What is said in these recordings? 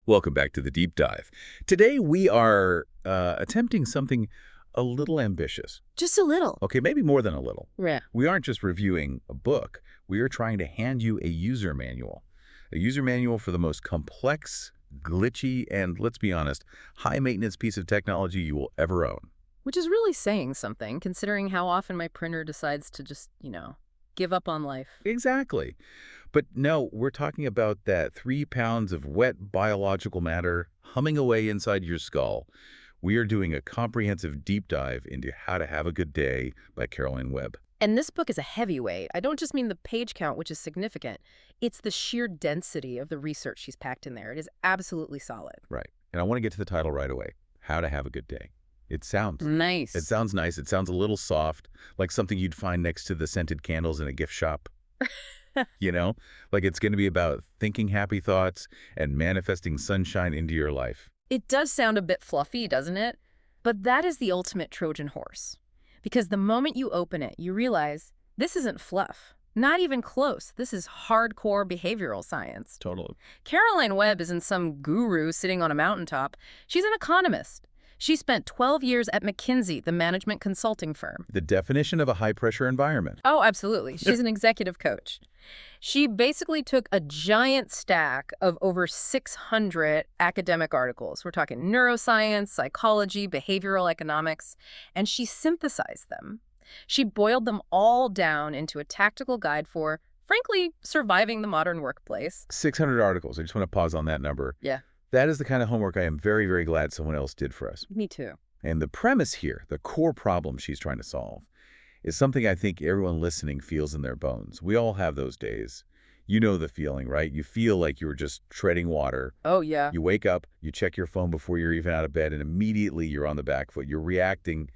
Welcome back to the Deep Dive. Today we are attempting something a little ambitious. Just a little. Okay, maybe more than a little. Yeah. We aren't just reviewing a book. We are trying to hand you a user manual. A user manual for the most complex, glitchy, and, let's be honest, high-maintenance piece of technology you will ever own. Which is really saying something, considering how often my printer decides to just, give up on life. Exactly. But no, we're talking about that 3 pounds of wet biological matter humming away inside your skull. We are doing a comprehensive deep dive into How to Have a Good Day by Webb. And this book is a heavyweight. I don't just mean the page count, which is significant. It's the sheer density of the research she's packed in there. It is absolutely solid. Right. And I want to get to the title right away. How to Have a Good Day. It sounds nice. It sounds nice. It sounds a little soft, like something you'd find next to the scented candles in a gift shop. Like it's going to be about thinking happy thoughts and manifesting sunshine into your life. It does sound a bit fluffy, doesn't it? But that is the ultimate Trojan horse. Because the moment you open it, you realize this isn't fluff. Not even close. This is hardcore behavioral science. Totally. Webb isn't some guru sitting on a mountaintop. She's an economist. She spent 12 years at McKinsey, the management consulting firm. The definition of a high-pressure environment. Oh, absolutely. She's an executive coach. She basically took a giant stack of over 600 academic articles. We're talking neuroscience, psychology, behavioral economics, and she synthesized them. She boiled them all down into a tactical guide for, frankly, surviving the modern workplace. 600 articles. I just want to pause on that number. Yeah. That is the kind of homework I am very, very glad someone else did for us. Me too. And the premise here, the core problem she's trying to solve, is something I think everyone listening feels in their bones. We all have those days. You know the feeling, right? You feel like you're just treading water. Oh, yeah. You wake up, you check your phone before you're even out of bed, and immediately you're on the back foot. You're reacting.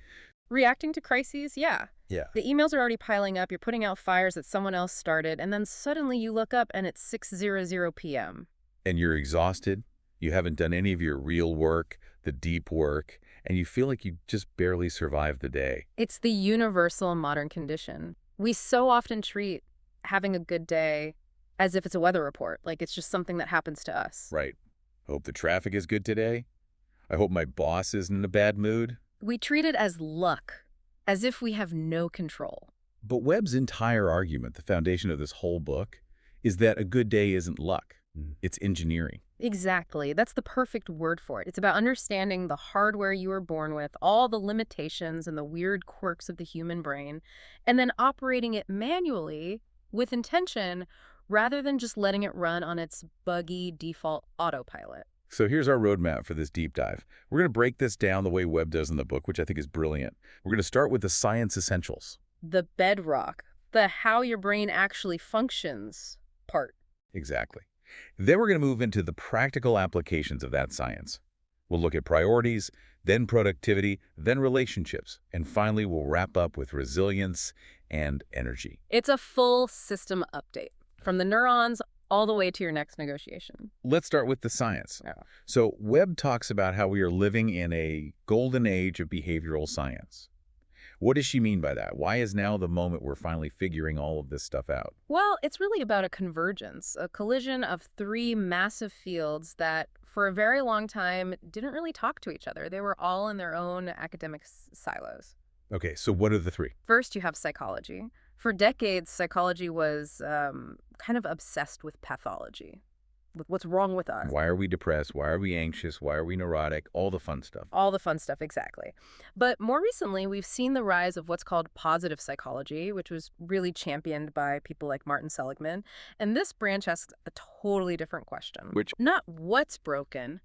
Reacting to crises? Yeah. Yeah. The emails are already piling up. You're putting out fires that someone else started, and then suddenly you look up and it's 6:00 p.m. And you're exhausted. You haven't done any of your real work, the deep work, and you feel like you just barely survived the day. It's the universal modern condition. We so often treat having a good day as if it's a weather report, like it's just something that happens to us. Right. Hope the traffic is good today. I hope my boss isn't in a bad mood. We treat it as luck, as if we have no control. But Webb's entire argument, the foundation of this whole book, is that a good day isn't luck. It's engineering. Exactly. That's the perfect word for it. It's about understanding the hardware you were born with, all the limitations and the weird quirks of the human brain, and then operating it manually with intention rather than just letting it run on its buggy default autopilot. So here's our roadmap for this deep dive. We're going to break this down the way Webb does in the book, which I think is brilliant. We're going to start with the science essentials. The bedrock, the how your brain actually functions part. Exactly. Then we're going to move into the practical applications of that science. We'll look at priorities, then productivity, then relationships, and finally we'll wrap up with resilience and energy. It's a full system update, from the neurons all the way to your next negotiation. Let's start with the science. Yeah. So Webb talks about how we are living in a golden age of behavioral science. What does she mean by that? Why is now the moment we're finally figuring all of this stuff out? Well, it's really about a convergence, a collision of 3 massive fields that, for a very long time, didn't really talk to each other. They were all in their own academic silos. Okay, so what are the 3? First, you have psychology. For decades, psychology was kind of obsessed with pathology, with what's wrong with us. Why are we depressed? Why are we anxious? Why are we neurotic? All the fun stuff. All the fun stuff, exactly. But more recently, we've seen the rise of what's called positive psychology, which was really championed by people like Martin Seligman. And this branch asks a totally different question. Which? Not what's broken,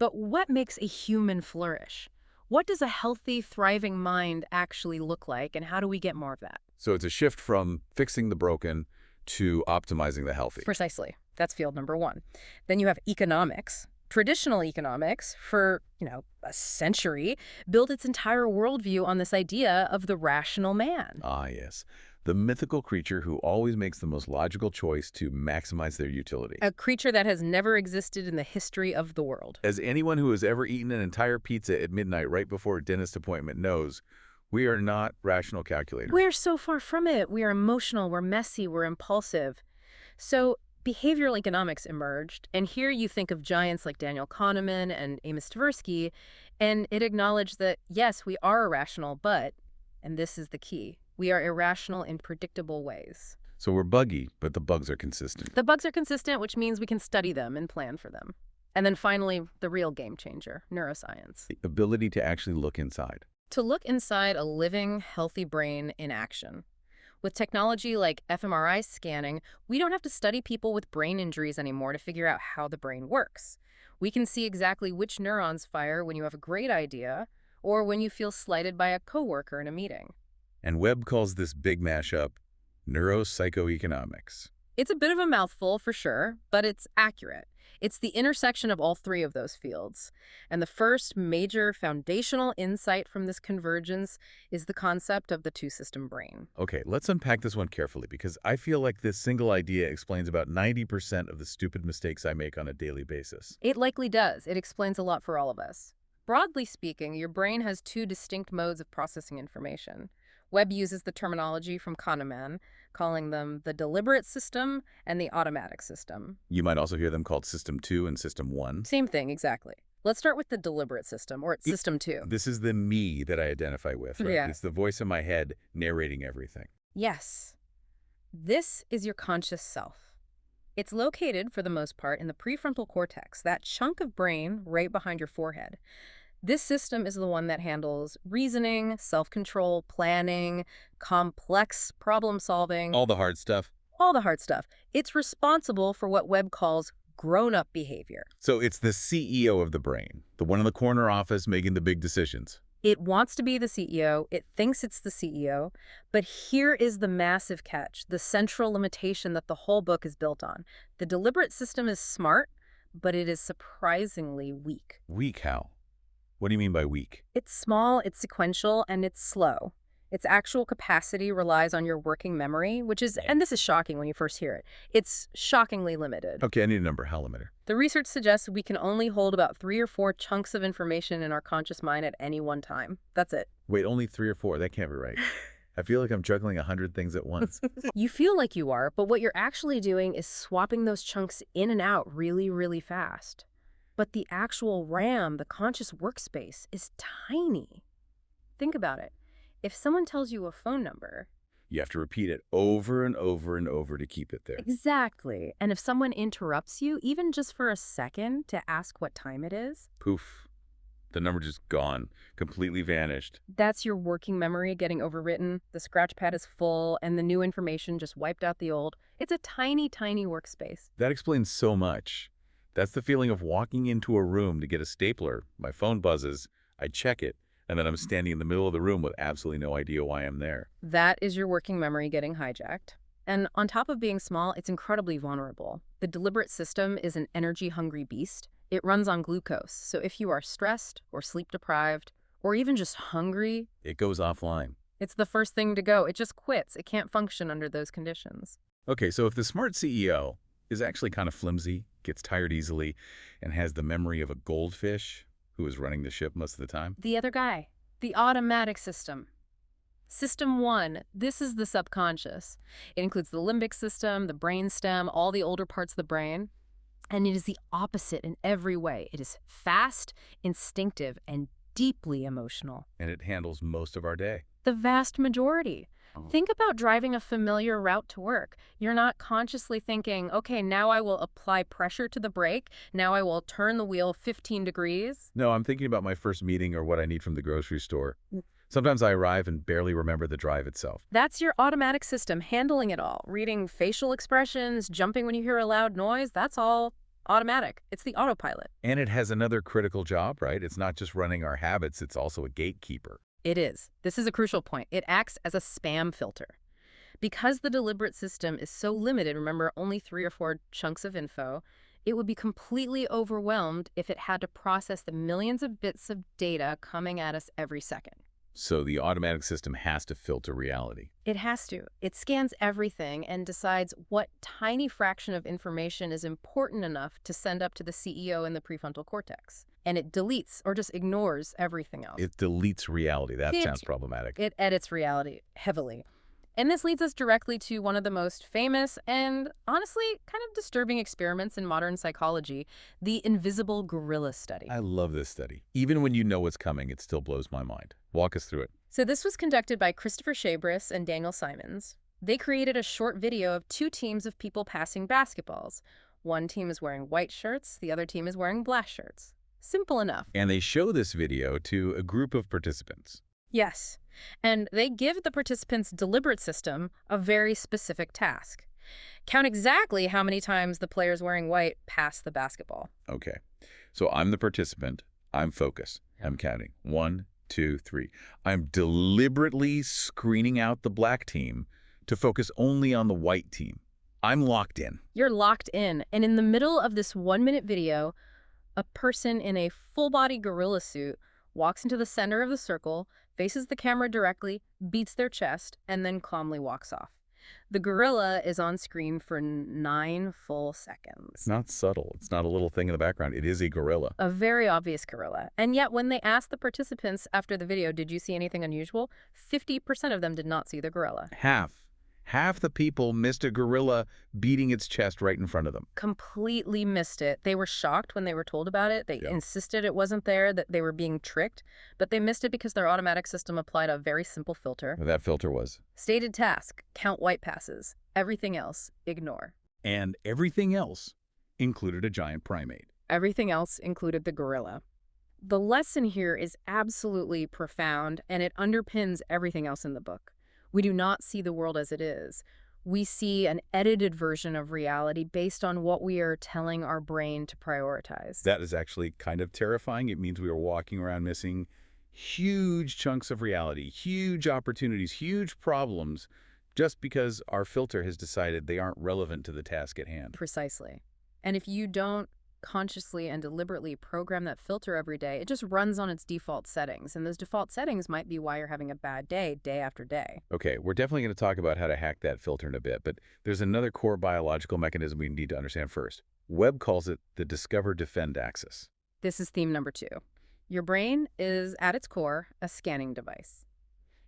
but what makes a human flourish? What does a healthy, thriving mind actually look like, and how do we get more of that? So it's a shift from fixing the broken to optimizing the healthy. Precisely. That's field number 1. Then you have economics. Traditional economics, for, a century, built its entire worldview on this idea of the rational man. Ah, yes. The mythical creature who always makes the most logical choice to maximize their utility. A creature that has never existed in the history of the world. As anyone who has ever eaten an entire pizza at midnight right before a dentist appointment knows, we are not rational calculators. We're so far from it. We are emotional, we're messy, we're impulsive. So behavioral economics emerged, and here you think of giants like Daniel Kahneman and Amos Tversky, and it acknowledged that, yes, we are irrational, but, and this is the key, we are irrational in predictable ways. So we're buggy, but the bugs are consistent. The bugs are consistent, which means we can study them and plan for them. And then finally, the real game changer, neuroscience. The ability to actually look inside. To look inside a living, healthy brain in action. With technology like fMRI scanning, we don't have to study people with brain injuries anymore to figure out how the brain works. We can see exactly which neurons fire when you have a great idea or when you feel slighted by a coworker in a meeting. And Webb calls this big mashup neuropsychoeconomics. It's a bit of a mouthful for sure, but it's accurate. It's the intersection of all three of those fields. And the first major foundational insight from this convergence is the concept of the two-system brain. Okay, let's unpack this one carefully because I feel like this single idea explains about 90% of the stupid mistakes I make on a daily basis. It likely does. It explains a lot for all of us. Broadly speaking, your brain has two distinct modes of processing information. Webb uses the terminology from Kahneman, calling them the deliberate system and the automatic system. You might also hear them called System 2 and System 1. Same thing, exactly. Let's start with the deliberate system, or System 2. This is the me that I identify with, right? Yeah. It's the voice in my head narrating everything. Yes. This is your conscious self. It's located, for the most part, in the prefrontal cortex, that chunk of brain right behind your forehead. This system is the one that handles reasoning, self-control, planning, complex problem-solving. All the hard stuff. All the hard stuff. It's responsible for what Webb calls grown-up behavior. So it's the CEO of the brain, the one in the corner office making the big decisions. It wants to be the CEO, it thinks it's the CEO, but here is the massive catch, the central limitation that the whole book is built on. The deliberate system is smart, but it is surprisingly weak. Weak how? What do you mean by weak? It's small, it's sequential, and it's slow. Its actual capacity relies on your working memory, which is, and this is shocking when you first hear it, it's shockingly limited. Okay, I need a number. How limited? The research suggests we can only hold about 3 or 4 chunks of information in our conscious mind at any one time. That's it. Wait, only 3 or 4? That can't be right. I feel like I'm juggling 100 things at once. You feel like you are, but what you're actually doing is swapping those chunks in and out really, really fast. But the actual RAM, the conscious workspace, is tiny. Think about it. If someone tells you a phone number... You have to repeat it over and over and over to keep it there. Exactly. And if someone interrupts you, even just for a second, to ask what time it is... Poof. The number just gone. Completely vanished. That's your working memory getting overwritten. The scratch pad is full, and the new information just wiped out the old. It's a tiny, tiny workspace. That explains so much. That's the feeling of walking into a room to get a stapler. My phone buzzes. I check it. And then I'm standing in the middle of the room with absolutely no idea why I'm there. That is your working memory getting hijacked. And on top of being small, it's incredibly vulnerable. The deliberate system is an energy-hungry beast. It runs on glucose, so if you are stressed or sleep-deprived or even just hungry... It goes offline. It's the first thing to go. It just quits. It can't function under those conditions. Okay, so if the smart CEO is actually kind of flimsy, gets tired easily, and has the memory of a goldfish who is running the ship most of the time... The other guy, the automatic system. System 1, this is the subconscious. It includes the limbic system, the brainstem, all the older parts of the brain. And it is the opposite in every way. It is fast, instinctive, and deeply emotional. And it handles most of our day. The vast majority. Think about driving a familiar route to work. You're not consciously thinking, okay, now I will apply pressure to the brake. Now I will turn the wheel 15 degrees. No, I'm thinking about my first meeting or what I need from the grocery store. Sometimes I arrive and barely remember the drive itself. That's your automatic system handling it all. Reading facial expressions, jumping when you hear a loud noise, that's all automatic. It's the autopilot. And it has another critical job, right? It's not just running our habits, it's also a gatekeeper. It is. This is a crucial point. It acts as a spam filter. Because the deliberate system is so limited, remember, only 3 or 4 chunks of info, it would be completely overwhelmed if it had to process the millions of bits of data coming at us every second. So the automatic system has to filter reality. It has to. It scans everything and decides what tiny fraction of information is important enough to send up to the CEO in the prefrontal cortex. And it deletes or just ignores everything else. It deletes reality. That sounds problematic. It edits reality heavily. And this leads us directly to one of the most famous and, honestly, kind of disturbing experiments in modern psychology, the invisible gorilla study. I love this study. Even when you know what's coming, it still blows my mind. Walk us through it. So this was conducted by Christopher Shabris and Daniel Simons. They created a short video of two teams of people passing basketballs. One team is wearing white shirts, the other team is wearing black shirts. Simple enough. And they show this video to a group of participants. Yes. And they give the participants' deliberate system a very specific task. Count exactly how many times the players wearing white pass the basketball. Okay. So I'm the participant. I'm focused. I'm counting. 1, 2, 3. I'm deliberately screening out the black team to focus only on the white team. I'm locked in. You're locked in. And in the middle of this 1-minute video, a person in a full-body gorilla suit walks into the center of the circle, faces the camera directly, beats their chest, and then calmly walks off. The gorilla is on screen for 9 full seconds. It's not subtle. It's not a little thing in the background. It is a gorilla. A very obvious gorilla. And yet, when they asked the participants after the video, did you see anything unusual? 50% of them did not see the gorilla. Half the people missed a gorilla beating its chest right in front of them. Completely missed it. They were shocked when they were told about it. They Yeah. insisted it wasn't there, that they were being tricked, but they missed it because their automatic system applied a very simple filter. That filter was. Stated task, count white passes. Everything else, ignore. And everything else included a giant primate. Everything else included the gorilla. The lesson here is absolutely profound, and it underpins everything else in the book. We do not see the world as it is. We see an edited version of reality based on what we are telling our brain to prioritize. That is actually kind of terrifying. It means we are walking around missing huge chunks of reality, huge opportunities, huge problems, just because our filter has decided they aren't relevant to the task at hand. Precisely. And if you don't consciously and deliberately program that filter every day, it just runs on its default settings. And those default settings might be why you're having a bad day, day after day. Okay, we're definitely going to talk about how to hack that filter in a bit, but there's another core biological mechanism we need to understand first. Webb calls it the discover-defend axis. This is theme number 2. Your brain is, at its core, a scanning device.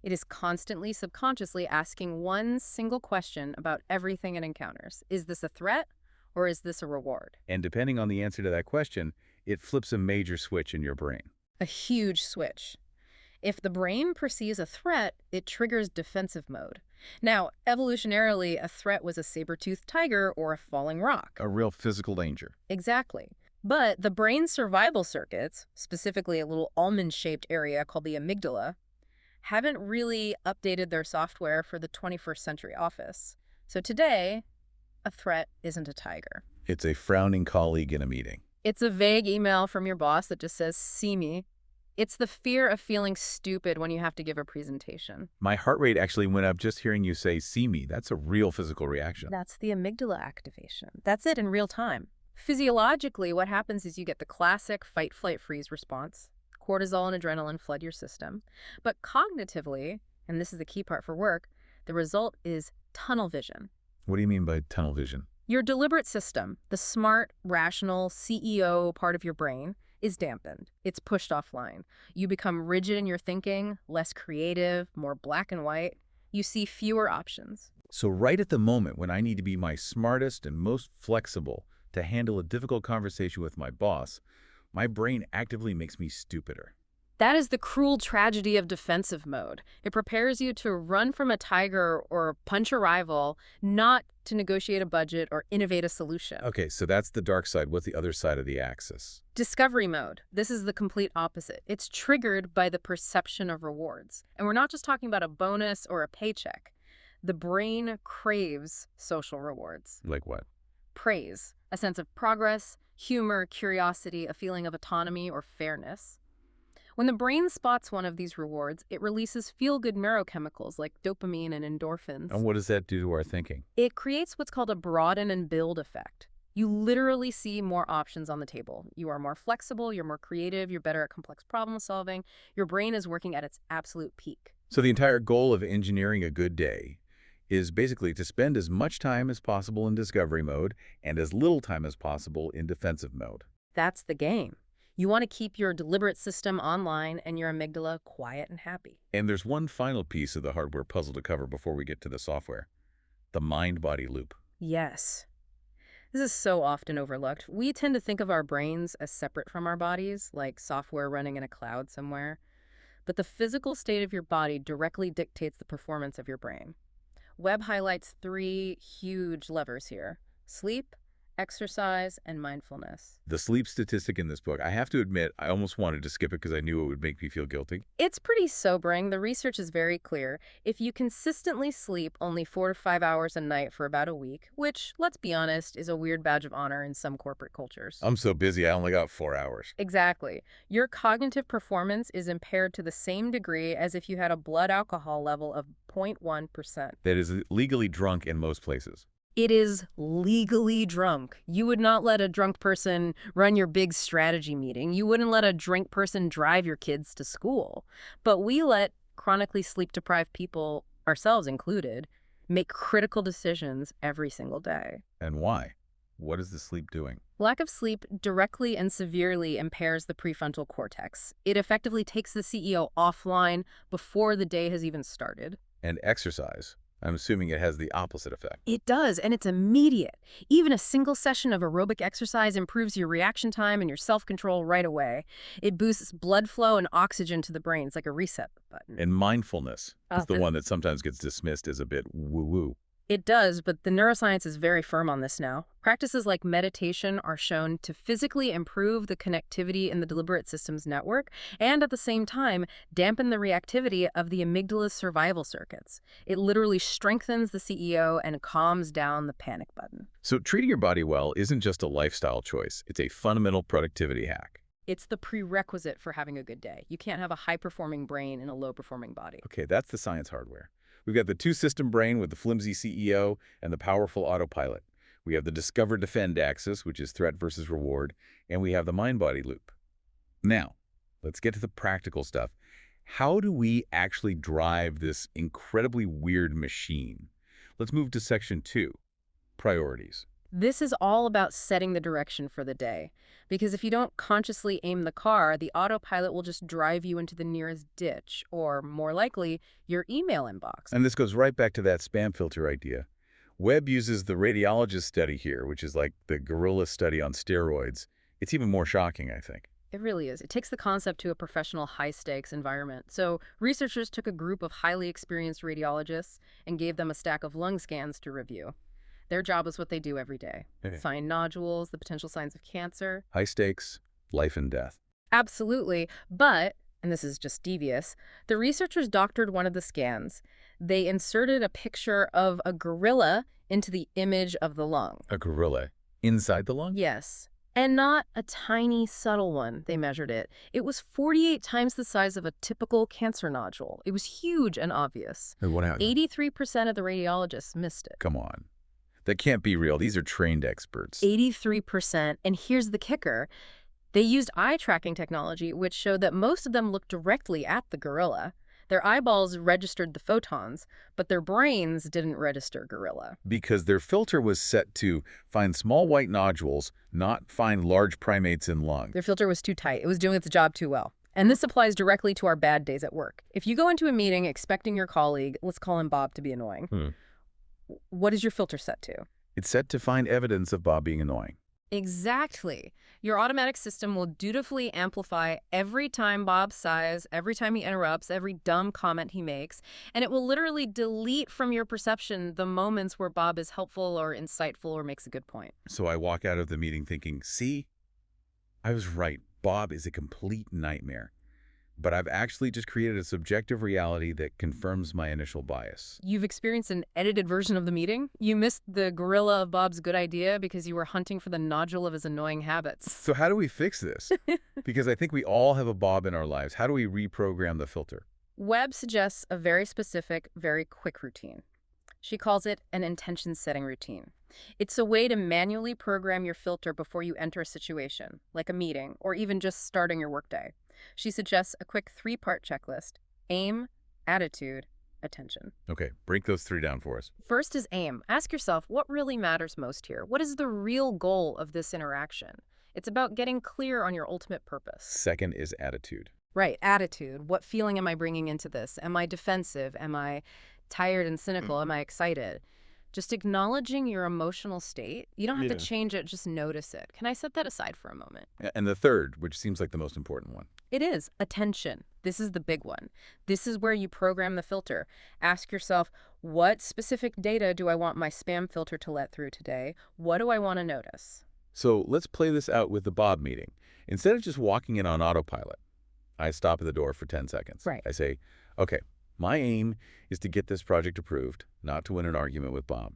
It is constantly, subconsciously asking one single question about everything it encounters. Is this a threat? Or is this a reward? And depending on the answer to that question, it flips a major switch in your brain. A huge switch. If the brain perceives a threat, it triggers defensive mode. Now, evolutionarily, a threat was a saber-toothed tiger or a falling rock. A real physical danger. Exactly. But the brain's survival circuits, specifically a little almond-shaped area called the amygdala, haven't really updated their software for the 21st century office. So today, a threat isn't a tiger. It's a frowning colleague in a meeting. It's a vague email from your boss that just says, "See me." It's the fear of feeling stupid when you have to give a presentation. My heart rate actually went up just hearing you say, "See me." That's a real physical reaction. That's the amygdala activation. That's it in real time. Physiologically, what happens is you get the classic fight, flight, freeze response. Cortisol and adrenaline flood your system. But cognitively, and this is the key part for work, the result is tunnel vision. What do you mean by tunnel vision? Your deliberate system, the smart, rational CEO part of your brain, is dampened. It's pushed offline. You become rigid in your thinking, less creative, more black and white. You see fewer options. So right at the moment when I need to be my smartest and most flexible to handle a difficult conversation with my boss, my brain actively makes me stupider. That is the cruel tragedy of defensive mode. It prepares you to run from a tiger or punch a rival, not to negotiate a budget or innovate a solution. Okay, so that's the dark side. What's the other side of the axis? Discovery mode. This is the complete opposite. It's triggered by the perception of rewards. And we're not just talking about a bonus or a paycheck. The brain craves social rewards. Like what? Praise, a sense of progress, humor, curiosity, a feeling of autonomy or fairness. When the brain spots one of these rewards, it releases feel-good neurochemicals like dopamine and endorphins. And what does that do to our thinking? It creates what's called a broaden and build effect. You literally see more options on the table. You are more flexible, you're more creative, you're better at complex problem solving. Your brain is working at its absolute peak. So the entire goal of engineering a good day is basically to spend as much time as possible in discovery mode and as little time as possible in defensive mode. That's the game. You want to keep your deliberate system online and your amygdala quiet and happy. And there's one final piece of the hardware puzzle to cover before we get to the software. The mind-body loop. Yes. This is so often overlooked. We tend to think of our brains as separate from our bodies, like software running in a cloud somewhere. But the physical state of your body directly dictates the performance of your brain. Webb highlights three huge levers here: sleep, exercise, and mindfulness. The sleep statistic in this book, I have to admit, I almost wanted to skip it because I knew it would make me feel guilty. It's pretty sobering. The research is very clear. If you consistently sleep only 4 to 5 hours a night for about a week, which, let's be honest, is a weird badge of honor in some corporate cultures. I'm so busy, I only got 4 hours. Exactly. Your cognitive performance is impaired to the same degree as if you had a blood alcohol level of 0.1%. That is legally drunk in most places. It is legally drunk. You would not let a drunk person run your big strategy meeting. You wouldn't let a drunk person drive your kids to school. But we let chronically sleep-deprived people, ourselves included, make critical decisions every single day. And why? What is the sleep doing? Lack of sleep directly and severely impairs the prefrontal cortex. It effectively takes the CEO offline before the day has even started. And exercise. I'm assuming it has the opposite effect. It does, and it's immediate. Even a single session of aerobic exercise improves your reaction time and your self-control right away. It boosts blood flow and oxygen to the brain. It's like a reset button. And mindfulness is the but- one that sometimes gets dismissed as a bit woo-woo. It does, but the neuroscience is very firm on this now. Practices like meditation are shown to physically improve the connectivity in the deliberate systems network and at the same time dampen the reactivity of the amygdala's survival circuits. It literally strengthens the CEO and calms down the panic button. So treating your body well isn't just a lifestyle choice. It's a fundamental productivity hack. It's the prerequisite for having a good day. You can't have a high-performing brain in a low-performing body. Okay, that's the science hardware. We've got the two-system brain with the flimsy CEO and the powerful autopilot. We have the discover-defend axis, which is threat versus reward, and we have the mind-body loop. Now, let's get to the practical stuff. How do we actually drive this incredibly weird machine? Let's move to section 2, priorities. This is all about setting the direction for the day. Because if you don't consciously aim the car, the autopilot will just drive you into the nearest ditch, or more likely, your email inbox. And this goes right back to that spam filter idea. Webb uses the radiologist study here, which is like the gorilla study on steroids. It's even more shocking, I think. It really is. It takes the concept to a professional high-stakes environment. So researchers took a group of highly experienced radiologists and gave them a stack of lung scans to review. Their job is what they do every day. Okay. Find nodules, the potential signs of cancer. High stakes, life and death. Absolutely. But, and this is just devious, the researchers doctored one of the scans. They inserted a picture of a gorilla into the image of the lung. A gorilla inside the lung? Yes. And not a tiny, subtle one, they measured it. It was 48 times the size of a typical cancer nodule. It was huge and obvious. What happened? 83% of the radiologists missed it. Come on. That can't be real. These are trained experts. 83%. And here's the kicker. They used eye tracking technology, which showed that most of them looked directly at the gorilla. Their eyeballs registered the photons, but their brains didn't register gorilla. Because their filter was set to find small white nodules, not find large primates in lung. Their filter was too tight. It was doing its job too well. And this applies directly to our bad days at work. If you go into a meeting expecting your colleague, let's call him Bob, to be annoying, what is your filter set to? It's set to find evidence of Bob being annoying. Exactly. Your automatic system will dutifully amplify every time Bob sighs, every time he interrupts, every dumb comment he makes, and it will literally delete from your perception the moments where Bob is helpful or insightful or makes a good point. So I walk out of the meeting thinking, see, I was right. Bob is a complete nightmare. But I've actually just created a subjective reality that confirms my initial bias. You've experienced an edited version of the meeting? You missed the gorilla of Bob's good idea because you were hunting for the nodule of his annoying habits. So how do we fix this? Because I think we all have a Bob in our lives. How do we reprogram the filter? Webb suggests a very specific, very quick routine. She calls it an intention-setting routine. It's a way to manually program your filter before you enter a situation, like a meeting, or even just starting your workday. She suggests a quick 3-part checklist: aim, attitude, attention. Okay, break those 3 down for us. First is aim. Ask yourself, what really matters most here? What is the real goal of this interaction? It's about getting clear on your ultimate purpose. Second is attitude. Right, attitude. What feeling am I bringing into this? Am I defensive? Am I tired and cynical? Am I excited? Just acknowledging your emotional state. You don't have to Yeah. change it, just notice it. Can I set that aside for a moment? And the third, which seems like the most important one. It is attention. This is the big one. This is where you program the filter. Ask yourself, what specific data do I want my spam filter to let through today? What do I want to notice? So let's play this out with the Bob meeting. Instead of just walking in on autopilot, I stop at the door for 10 seconds. Right. I say, okay, my aim is to get this project approved, not to win an argument with Bob.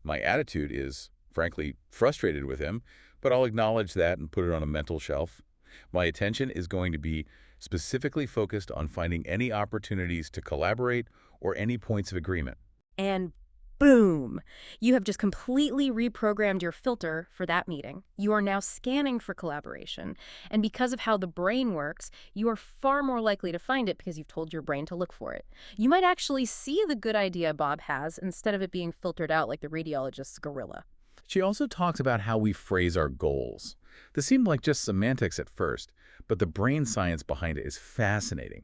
My attitude is, frankly, frustrated with him, but I'll acknowledge that and put it on a mental shelf. My attention is going to be specifically focused on finding any opportunities to collaborate or any points of agreement. And boom, you have just completely reprogrammed your filter for that meeting. You are now scanning for collaboration. And because of how the brain works, you are far more likely to find it because you've told your brain to look for it. You might actually see the good idea Bob has instead of it being filtered out like the radiologist's gorilla. She also talks about how we phrase our goals. This seemed like just semantics at first, but the brain science behind it is fascinating.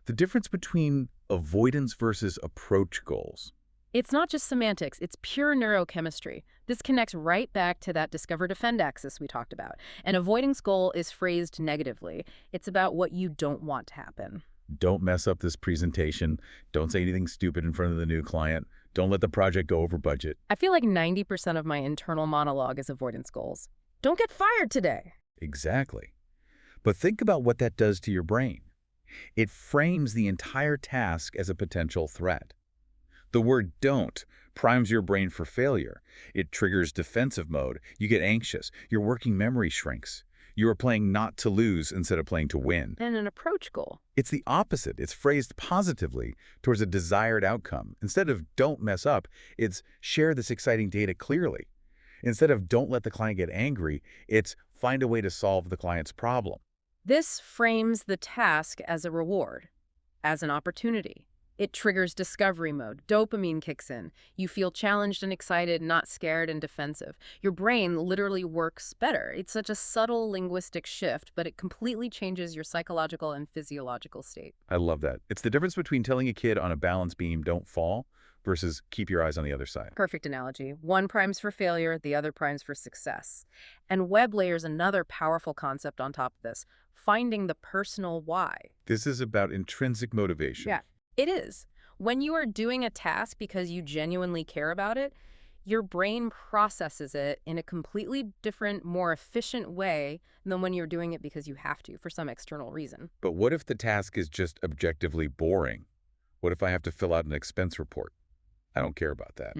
The difference between avoidance versus approach goals. It's not just semantics, it's pure neurochemistry. This connects right back to that discover-defend axis we talked about. An avoidance goal is phrased negatively. It's about what you don't want to happen. Don't mess up this presentation. Don't say anything stupid in front of the new client. Don't let the project go over budget. I feel like 90% of my internal monologue is avoidance goals. Don't get fired today. Exactly. But think about what that does to your brain. It frames the entire task as a potential threat. The word don't primes your brain for failure. It triggers defensive mode. You get anxious. Your working memory shrinks. You are playing not to lose instead of playing to win. And an approach goal. It's the opposite. It's phrased positively towards a desired outcome. Instead of don't mess up, it's share this exciting data clearly. Instead of don't let the client get angry, it's find a way to solve the client's problem. This frames the task as a reward, as an opportunity. It triggers discovery mode. Dopamine kicks in. You feel challenged and excited, not scared and defensive. Your brain literally works better. It's such a subtle linguistic shift, but it completely changes your psychological and physiological state. I love that. It's the difference between telling a kid on a balance beam, don't fall, versus keep your eyes on the other side. Perfect analogy. One primes for failure, the other primes for success. And Webb layers another powerful concept on top of this, finding the personal why. This is about intrinsic motivation. Yeah. It is. When you are doing a task because you genuinely care about it, your brain processes it in a completely different, more efficient way than when you're doing it because you have to for some external reason. But what if the task is just objectively boring? What if I have to fill out an expense report? I don't care about that.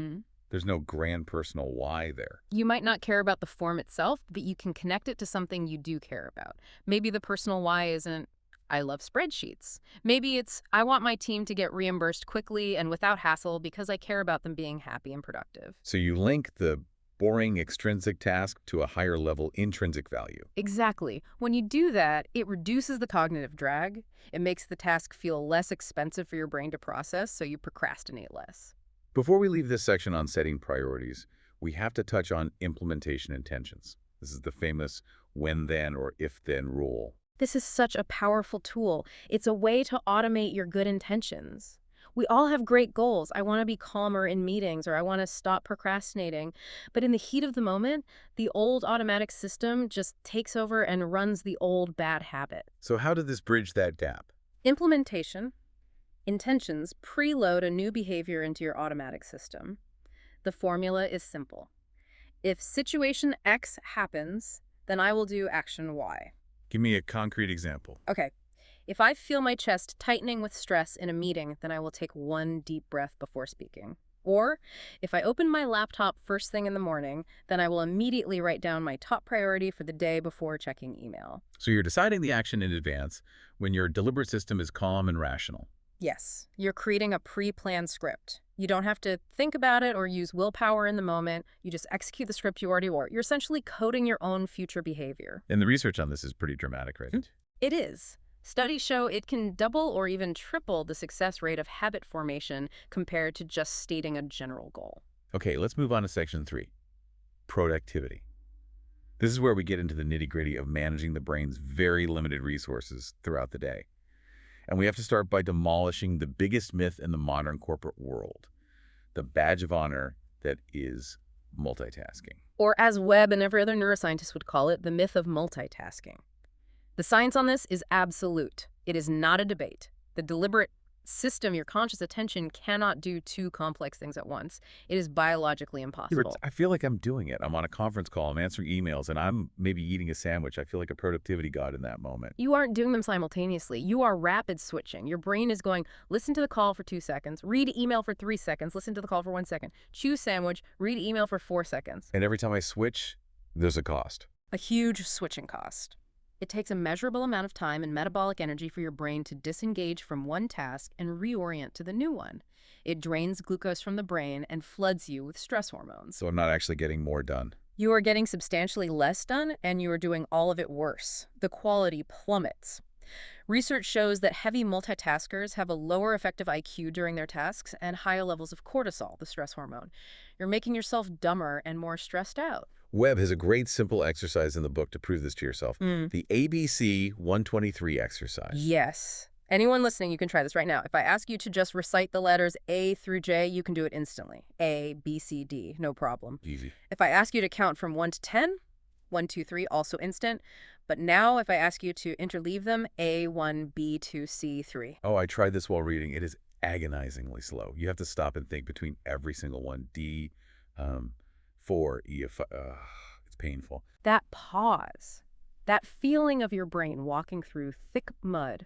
There's no grand personal why there. You might not care about the form itself, but you can connect it to something you do care about. Maybe the personal why isn't, I love spreadsheets. Maybe it's, I want my team to get reimbursed quickly and without hassle because I care about them being happy and productive. So you link the boring extrinsic task to a higher level intrinsic value. Exactly. When you do that, it reduces the cognitive drag. It makes the task feel less expensive for your brain to process, so you procrastinate less. Before we leave this section on setting priorities, we have to touch on implementation intentions. This is the famous when-then or if-then rule. This is such a powerful tool. It's a way to automate your good intentions. We all have great goals. I want to be calmer in meetings, or I want to stop procrastinating. But in the heat of the moment, the old automatic system just takes over and runs the old bad habit. So how did this bridge that gap? Implementation. Intentions preload a new behavior into your automatic system. The formula is simple. If situation X happens, then I will do action Y. Give me a concrete example. Okay. If I feel my chest tightening with stress in a meeting, then I will take one deep breath before speaking. Or, if I open my laptop first thing in the morning, then I will immediately write down my top priority for the day before checking email. So you're deciding the action in advance when your deliberate system is calm and rational. Yes, you're creating a pre-planned script. You don't have to think about it or use willpower in the moment. You just execute the script you already wrote. You're essentially coding your own future behavior. And the research on this is pretty dramatic, right? It is. Studies show it can double or even triple the success rate of habit formation compared to just stating a general goal. Okay, let's move on to section 3, productivity. This is where we get into the nitty-gritty of managing the brain's very limited resources throughout the day. And we have to start by demolishing the biggest myth in the modern corporate world, the badge of honor that is multitasking. Or as Webb and every other neuroscientist would call it, the myth of multitasking. The science on this is absolute. It is not a debate. The deliberate system, your conscious attention, cannot do two complex things at once. It is biologically impossible. I feel like I'm doing it. I'm on a conference call, I'm answering emails, and I'm maybe eating a sandwich. I feel like a productivity god in that moment. You aren't doing them simultaneously. You are rapid switching. Your brain is going, listen to the call for 2 seconds, read email for 3 seconds, listen to the call for 1 second, choose sandwich, read email for 4 seconds. And every time I switch, there's a cost. A huge switching cost. It takes a measurable amount of time and metabolic energy for your brain to disengage from one task and reorient to the new one. It drains glucose from the brain and floods you with stress hormones. So I'm not actually getting more done. You are getting substantially less done, and you are doing all of it worse. The quality plummets. Research shows that heavy multitaskers have a lower effective IQ during their tasks and higher levels of cortisol, the stress hormone. You're making yourself dumber and more stressed out. Webb has a great simple exercise in the book to prove this to yourself. The ABC 123 exercise. Yes. Anyone listening, you can try this right now. If I ask you to just recite the letters A through J, you can do it instantly. A, B, C, D, no problem. Easy. If I ask you to count from 1 to 10, 1, 2, 3, also instant. But now if I ask you to interleave them, A, 1, B, 2, C, 3. Oh, I tried this while reading. It is agonizingly slow. You have to stop and think between every single one. D, 4, E, it's painful. That pause, that feeling of your brain walking through thick mud,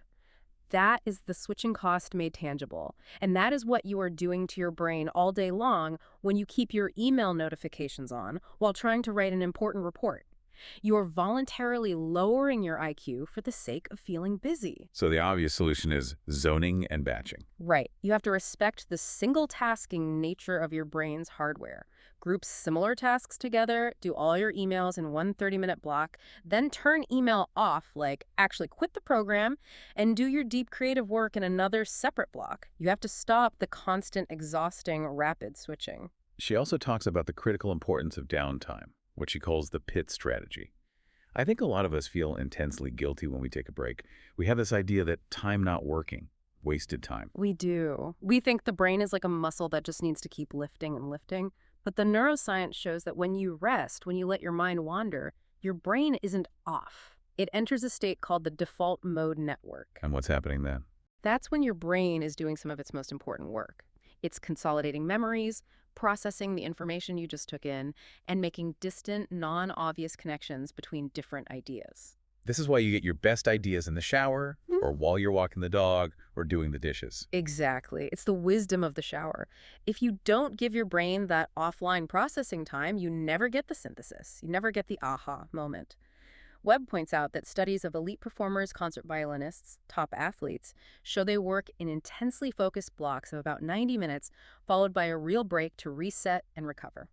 that is the switching cost made tangible. And that is what you are doing to your brain all day long when you keep your email notifications on while trying to write an important report. You are voluntarily lowering your IQ for the sake of feeling busy. So the obvious solution is zoning and batching. Right. You have to respect the single-tasking nature of your brain's hardware. Group similar tasks together, do all your emails in one 30-minute block, then turn email off, like actually quit the program, and do your deep creative work in another separate block. You have to stop the constant, exhausting, rapid switching. She also talks about the critical importance of downtime, what she calls the pit strategy. I think a lot of us feel intensely guilty when we take a break. We have this idea that time not working, wasted time. We do. We think the brain is like a muscle that just needs to keep lifting and lifting. But the neuroscience shows that when you rest, when you let your mind wander, your brain isn't off. It enters a state called the default mode network. And what's happening then? That's when your brain is doing some of its most important work. It's consolidating memories, processing the information you just took in, and making distant, non-obvious connections between different ideas. This is why you get your best ideas in the shower, or while you're walking the dog, or doing the dishes. Exactly. It's the wisdom of the shower. If you don't give your brain that offline processing time, you never get the synthesis. You never get the aha moment. Webb points out that studies of elite performers, concert violinists, top athletes, show they work in intensely focused blocks of about 90 minutes, followed by a real break to reset and recover.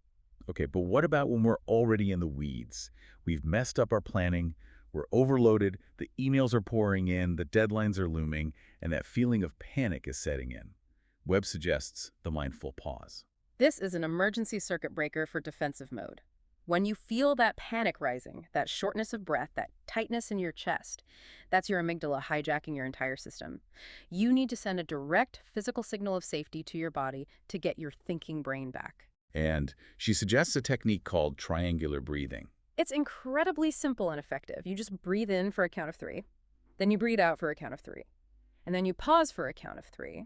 Okay, but what about when we're already in the weeds? We've messed up our planning, we're overloaded, the emails are pouring in, the deadlines are looming, and that feeling of panic is setting in. Webb suggests the mindful pause. This is an emergency circuit breaker for defensive mode. When you feel that panic rising, that shortness of breath, that tightness in your chest, that's your amygdala hijacking your entire system. You need to send a direct physical signal of safety to your body to get your thinking brain back. And she suggests a technique called triangular breathing. It's incredibly simple and effective. You just breathe in for a count of 3, then you breathe out for a count of 3, and then you pause for a count of 3,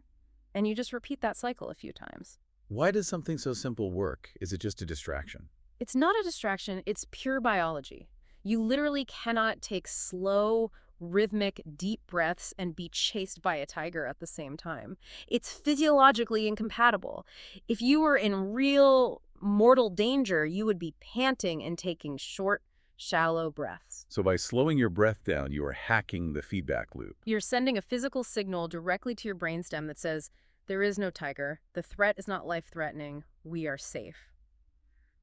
and you just repeat that cycle a few times. Why does something so simple work? Is it just a distraction? It's not a distraction, it's pure biology. You literally cannot take slow, rhythmic, deep breaths and be chased by a tiger at the same time. It's physiologically incompatible. If you were in real mortal danger, you would be panting and taking short, shallow breaths. So by slowing your breath down, you are hacking the feedback loop. You're sending a physical signal directly to your brainstem that says, there is no tiger, the threat is not life-threatening, we are safe.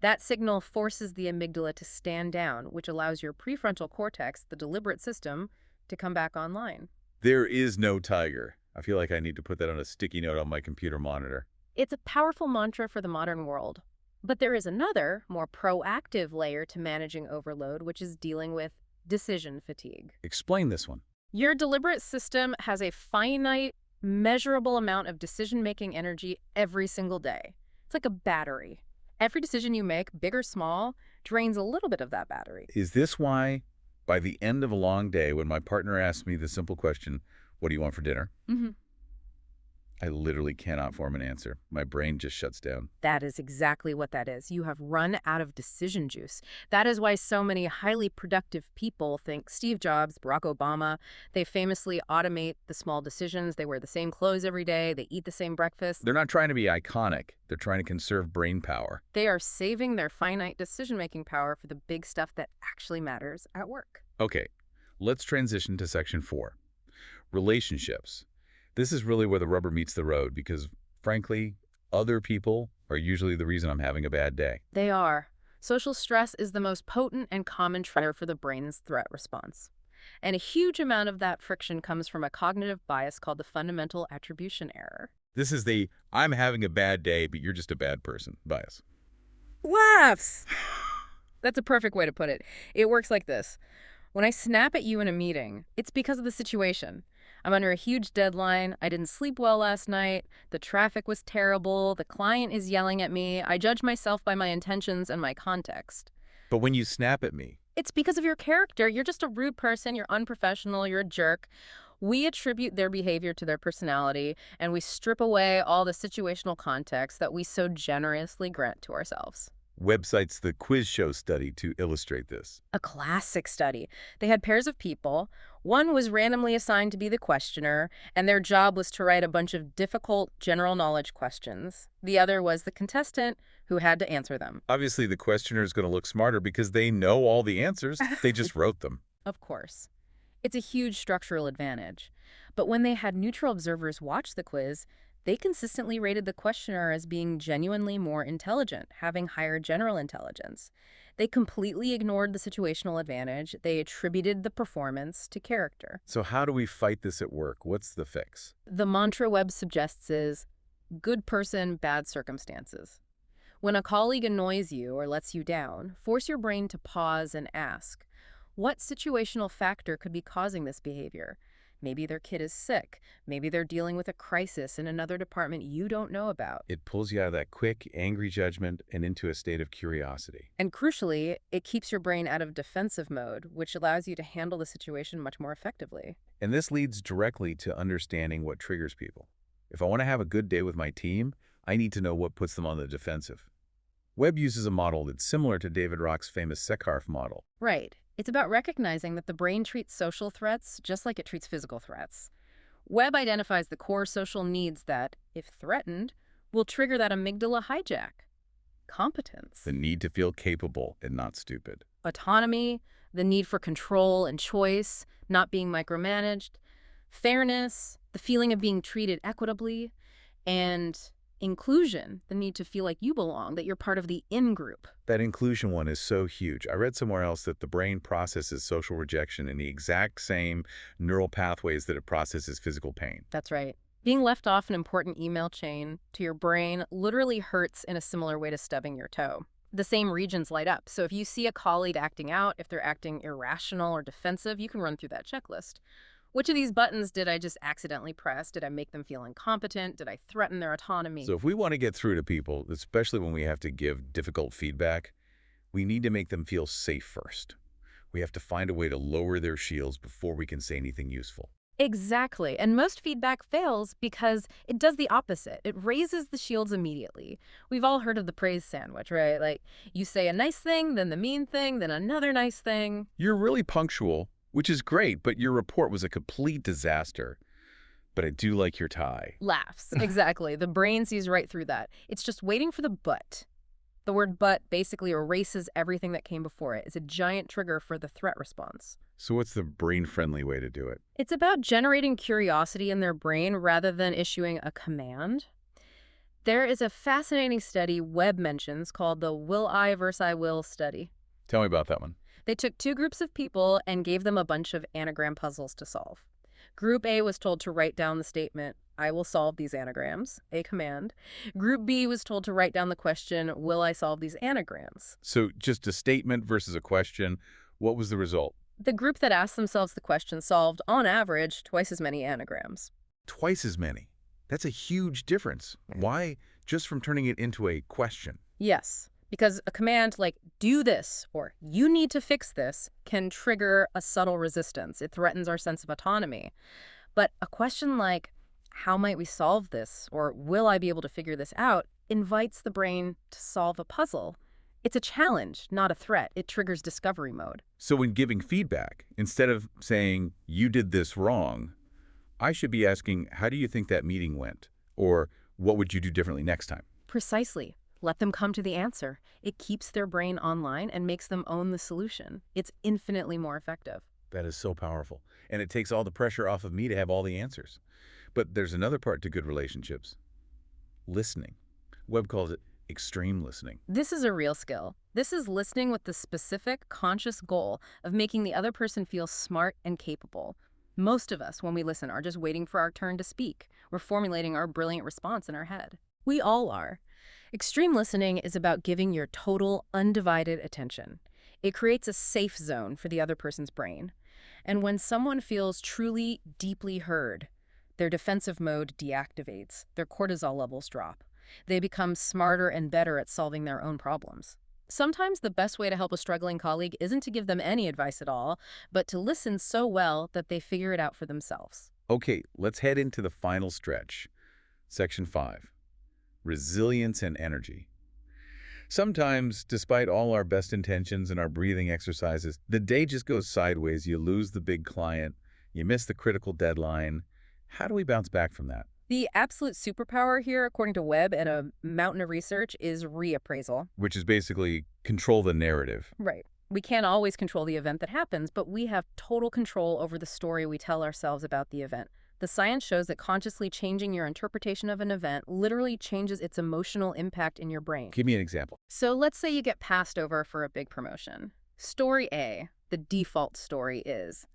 That signal forces the amygdala to stand down, which allows your prefrontal cortex, the deliberate system, to come back online. There is no tiger. I feel like I need to put that on a sticky note on my computer monitor. It's a powerful mantra for the modern world. But there is another, more proactive layer to managing overload, which is dealing with decision fatigue. Explain this one. Your deliberate system has a finite, measurable amount of decision-making energy every single day. It's like a battery. Every decision you make, big or small, drains a little bit of that battery. Is this why, by the end of a long day, when my partner asks me the simple question, what do you want for dinner? hmm I literally cannot form an answer. My brain just shuts down. That is exactly what that is. You have run out of decision juice. That is why so many highly productive people think Steve Jobs, Barack Obama, they famously automate the small decisions. They wear the same clothes every day. They eat the same breakfast. They're not trying to be iconic. They're trying to conserve brain power. They are saving their finite decision-making power for the big stuff that actually matters at work. Okay, let's transition to section 4. Relationships. This is really where the rubber meets the road because, frankly, other people are usually the reason I'm having a bad day. They are. Social stress is the most potent and common trigger for the brain's threat response. And a huge amount of that friction comes from a cognitive bias called the fundamental attribution error. This is the I'm having a bad day, but you're just a bad person bias. Laughs! That's a perfect way to put it. It works like this. When I snap at you in a meeting, it's because of the situation. I'm under a huge deadline. I didn't sleep well last night. The traffic was terrible. The client is yelling at me. I judge myself by my intentions and my context. But when you snap at me, It's because of your character. You're just a rude person. You're unprofessional. You're a jerk. We attribute their behavior to their personality, and we strip away all the situational context that we so generously grant to ourselves. Webb cites the quiz show study to illustrate this. A classic study. They had pairs of people. One was randomly assigned to be the questioner, and their job was to write a bunch of difficult general knowledge questions. The other was the contestant who had to answer them. Obviously, the questioner is going to look smarter because they know all the answers. They just wrote them. Of course. It's a huge structural advantage. But when they had neutral observers watch the quiz, they consistently rated the questioner as being genuinely more intelligent, having higher general intelligence. They completely ignored the situational advantage. They attributed the performance to character. So how do we fight this at work? What's the fix? The mantra Webb suggests is, good person, bad circumstances. When a colleague annoys you or lets you down, force your brain to pause and ask, what situational factor could be causing this behavior? Maybe their kid is sick. Maybe they're dealing with a crisis in another department you don't know about. It pulls you out of that quick, angry judgment and into a state of curiosity. And crucially, it keeps your brain out of defensive mode, which allows you to handle the situation much more effectively. And this leads directly to understanding what triggers people. If I want to have a good day with my team, I need to know what puts them on the defensive. Webb uses a model that's similar to David Rock's famous Sekarf model. Right. It's about recognizing that the brain treats social threats just like it treats physical threats. Webb identifies the core social needs that, if threatened, will trigger that amygdala hijack. Competence, The need to feel capable and not stupid. autonomy, the need for control and choice, not being micromanaged, fairness, the feeling of being treated equitably, and inclusion, the need to feel like you belong, that you're part of the in-group. That inclusion one is so huge. I read somewhere else that the brain processes social rejection in the exact same neural pathways that it processes physical pain. That's right. Being left off an important email chain to your brain literally hurts in a similar way to stubbing your toe. The same regions light up. So if you see a colleague acting out, if they're acting irrational or defensive, you can run through that checklist. Which of these buttons did I just accidentally press? Did I make them feel incompetent? Did I threaten their autonomy? So if we want to get through to people, especially when we have to give difficult feedback, we need to make them feel safe first. We have to find a way to lower their shields before we can say anything useful. Exactly. And most feedback fails because it does the opposite. It raises the shields immediately. We've all heard of the praise sandwich, right? Like, you say a nice thing, then the mean thing, then another nice thing. You're really punctual, which is great, but your report was a complete disaster. But I do like your tie. Laughs. Exactly. The brain sees right through that. It's just waiting for the but. The word but basically erases everything that came before it. It's a giant trigger for the threat response. So what's the brain-friendly way to do it? It's about generating curiosity in their brain rather than issuing a command. There is a fascinating study Webb mentions called the will I versus I will study. Tell me about that one. They took two groups of people and gave them a bunch of anagram puzzles to solve. Group A was told to write down the statement, I will solve these anagrams, a command. Group B was told to write down the question, will I solve these anagrams? So just a statement versus a question. What was the result? The group that asked themselves the question solved, on average, twice as many anagrams. Twice as many. That's a huge difference. Why? Just from turning it into a question. Yes, because a command like do this or you need to fix this can trigger a subtle resistance. It threatens our sense of autonomy. But a question like how might we solve this or will I be able to figure this out invites the brain to solve a puzzle. It's a challenge, not a threat. It triggers discovery mode. So when giving feedback, instead of saying, you did this wrong, I should be asking, how do you think that meeting went? Or what would you do differently next time? Precisely. Let them come to the answer. It keeps their brain online and makes them own the solution. It's infinitely more effective. That is so powerful. And it takes all the pressure off of me to have all the answers. But there's another part to good relationships. Listening. Webb calls it extreme listening. This is a real skill. This is listening with the specific, conscious goal of making the other person feel smart and capable. Most of us, when we listen, are just waiting for our turn to speak. We're formulating our brilliant response in our head. We all are. Extreme listening is about giving your total, undivided attention. It creates a safe zone for the other person's brain. And when someone feels truly, deeply heard, their defensive mode deactivates, their cortisol levels drop. They become smarter and better at solving their own problems. Sometimes the best way to help a struggling colleague isn't to give them any advice at all, but to listen so well that they figure it out for themselves. Okay, let's head into the final stretch. Section 5. Resilience and energy. Sometimes, despite all our best intentions and our breathing exercises, the day just goes sideways. You lose the big client, you miss the critical deadline. How do we bounce back from that? The absolute superpower here, according to Webb and a mountain of research, is reappraisal. Which is basically control the narrative. Right. We can't always control the event that happens, but we have total control over the story we tell ourselves about the event. The science shows that consciously changing your interpretation of an event literally changes its emotional impact in your brain. Give me an example. So let's say you get passed over for a big promotion. Story A, the default story is,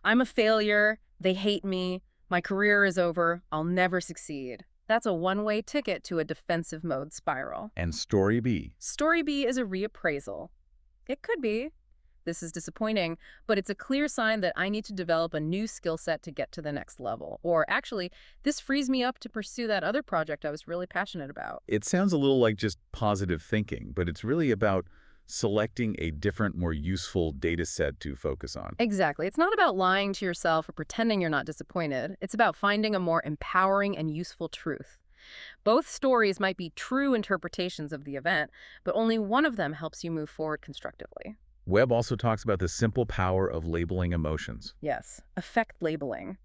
I'm a failure, they hate me, my career is over, I'll never succeed. That's a one-way ticket to a defensive mode spiral. And story B. Story B is a reappraisal. It could be. This is disappointing, but it's a clear sign that I need to develop a new skill set to get to the next level. Or actually, this frees me up to pursue that other project I was really passionate about. It sounds a little like just positive thinking, but it's really about selecting a different, more useful data set to focus on. Exactly. It's not about lying to yourself or pretending you're not disappointed. It's about finding a more empowering and useful truth. Both stories might be true interpretations of the event, but only one of them helps you move forward constructively. Webb also talks about the simple power of labeling emotions. Yes, affect labeling.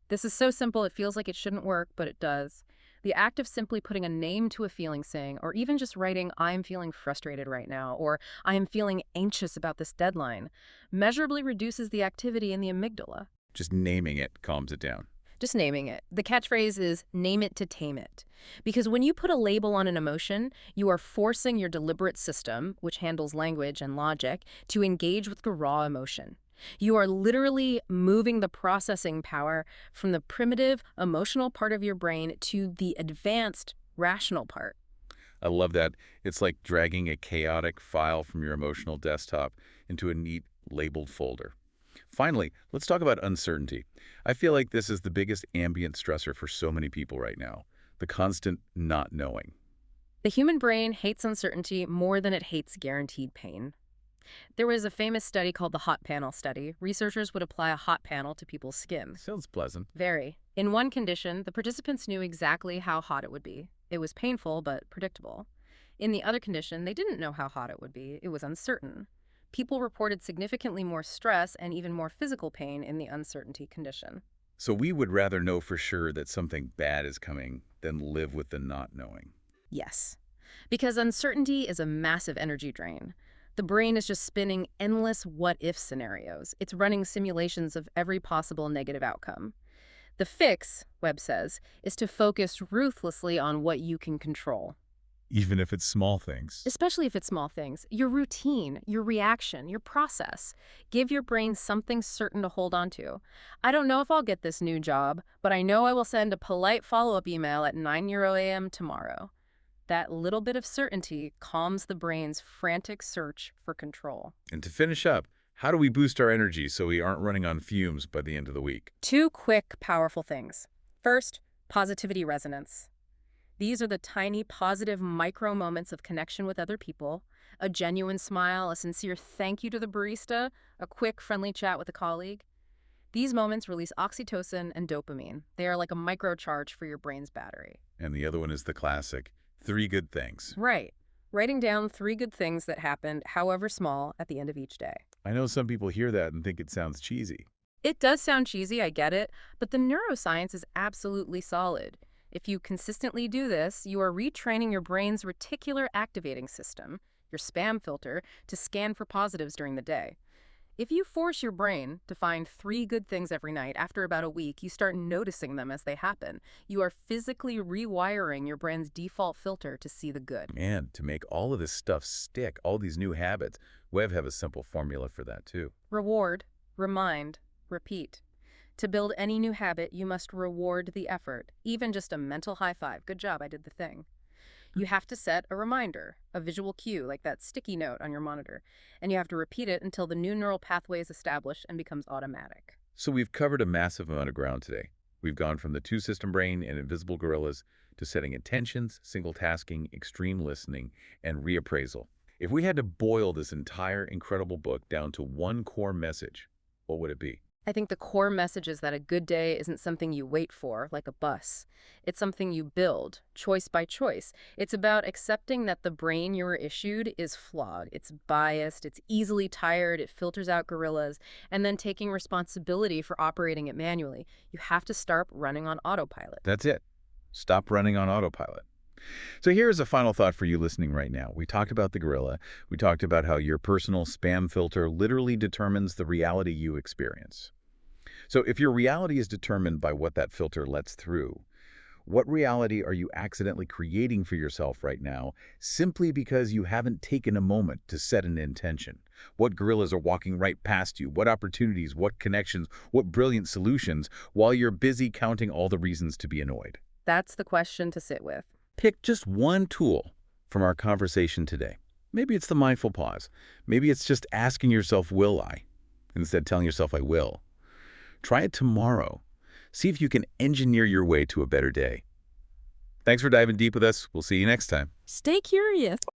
This is so simple it feels like it shouldn't work, but it does. The act of simply putting a name to a feeling, saying, or even just writing, I'm feeling frustrated right now, or I am feeling anxious about this deadline, measurably reduces the activity in the amygdala. Just naming it calms it down. Just naming it. The catchphrase is name it to tame it. Because when you put a label on an emotion, you are forcing your deliberate system, which handles language and logic, to engage with the raw emotion. You are literally moving the processing power from the primitive, emotional part of your brain to the advanced, rational part. I love that. It's like dragging a chaotic file from your emotional desktop into a neat, labeled folder. Finally, let's talk about uncertainty. I feel like this is the biggest ambient stressor for so many people right now, the constant not knowing. The human brain hates uncertainty more than it hates guaranteed pain. There was a famous study called the hot panel study. Researchers would apply a hot panel to people's skin. Sounds pleasant. Very. In one condition, the participants knew exactly how hot it would be. It was painful, but predictable. In the other condition, they didn't know how hot it would be. It was uncertain. People reported significantly more stress and even more physical pain in the uncertainty condition. So we would rather know for sure that something bad is coming than live with the not knowing. Yes. Because uncertainty is a massive energy drain. The brain is just spinning endless what-if scenarios. It's running simulations of every possible negative outcome. The fix, Webb says, is to focus ruthlessly on what you can control. even if it's small things. Especially if it's small things. Your routine, your reaction, your process. Give your brain something certain to hold on to. I don't know if I'll get this new job, but I know I will send a polite follow-up email at 9:00 a.m. tomorrow. That little bit of certainty calms the brain's frantic search for control. And to finish up, how do we boost our energy so we aren't running on fumes by the end of the week? Two quick, powerful things. First, positivity resonance. These are the tiny, positive micro moments of connection with other people. A genuine smile, a sincere thank you to the barista, a quick, friendly chat with a colleague. These moments release oxytocin and dopamine. They are like a microcharge for your brain's battery. And the other one is the classic, 3 good things. Right. Writing down 3 good things that happened, however small, at the end of each day. I know some people hear that and think it sounds cheesy. It does sound cheesy, I get it, but the neuroscience is absolutely solid. If you consistently do this, you are retraining your brain's reticular activating system, your spam filter, to scan for positives during the day. If you force your brain to find 3 good things every night, after about a week, you start noticing them as they happen. You are physically rewiring your brain's default filter to see the good. Man, to make all of this stuff stick, all these new habits, Webb have a simple formula for that too. Reward, remind, repeat. To build any new habit, you must reward the effort, even just a mental high five. Good job, I did the thing. You have to set a reminder, a visual cue, like that sticky note on your monitor, and you have to repeat it until the new neural pathway is established and becomes automatic. So we've covered a massive amount of ground today. We've gone from the two-system brain and invisible gorillas to setting intentions, single tasking, extreme listening, and reappraisal. If we had to boil this entire incredible book down to one core message, what would it be? I think the core message is that a good day isn't something you wait for, like a bus. It's something you build, choice by choice. It's about accepting that the brain you were issued is flawed. It's biased, it's easily tired, it filters out gorillas, and then taking responsibility for operating it manually. You have to start running on autopilot. That's it. Stop running on autopilot. So here's a final thought for you listening right now. We talked about the gorilla. We talked about how your personal spam filter literally determines the reality you experience. So if your reality is determined by what that filter lets through, what reality are you accidentally creating for yourself right now simply because you haven't taken a moment to set an intention? What gorillas are walking right past you? What opportunities, what connections, what brilliant solutions while you're busy counting all the reasons to be annoyed? That's the question to sit with. Pick just one tool from our conversation today. Maybe it's the mindful pause. Maybe it's just asking yourself, will I? Instead telling yourself, I will. Try it tomorrow. See if you can engineer your way to a better day. Thanks for diving deep with us. We'll see you next time. Stay curious.